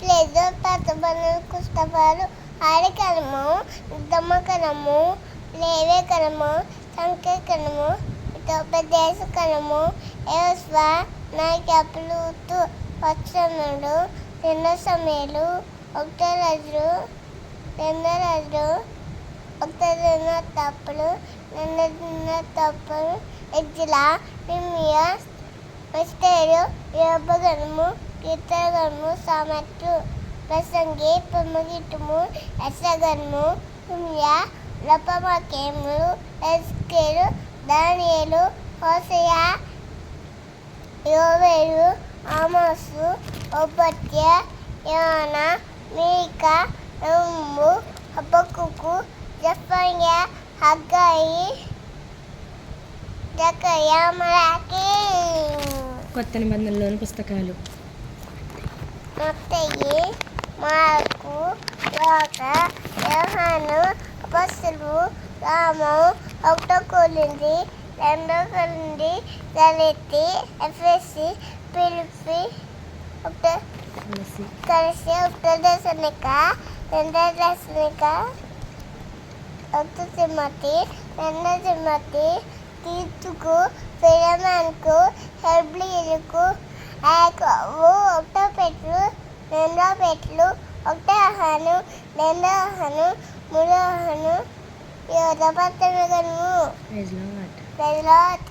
ప్లేదో పచ్చబను కుస్తపాలు ఆడికలము దమ్మకలము లేవేకలము సంఖ్యకలము ఉపదేశకలము ఏస్వ నాయకులు వచనములు రెండో సమయాలు ఒకటో రాజులు ఒకటో తప్పులు రెండో తప్పులు ఎజ్జిలా నిమియా ఎస్తేరు యోబగలము కీర్తనగలము సామెతలు ప్రసంగి పొమ్మగిటము ఎసగలము నిమియా లపమకేములు ఎస్కేలు దానియేలు హోషేయ యోవేలు ఆమోసు ఓబద్య యోనా మీకా నహూము హబక్కూకు జెఫన్యా హగ్గాయి జకర్యా మలాకి. కొత్త నిబంధనలోని పుస్తకాలు మత్తయి మార్కు లూకా యోహాను అపోస్తలులు రోమా ఒకటో కొరింథీ రెండో కొరింథీ గలతీ ఎఫెసీ ఫిలిప్పీ కొలస్సీ ఒకటో దశలోనిక రెండో దశలోనిక ఒకటో తిమోతి రెండో తిమోతి తీతుకు ఫిలెమోనుకు హెబ్లీయులకు యాకోబు ఒకటో పేతురు రెండో పేతురు ఒకటో యోహాను రెండో యోహాను మూడో యోహాను యోధ పత్రికలను. Praise Lord. Praise lord.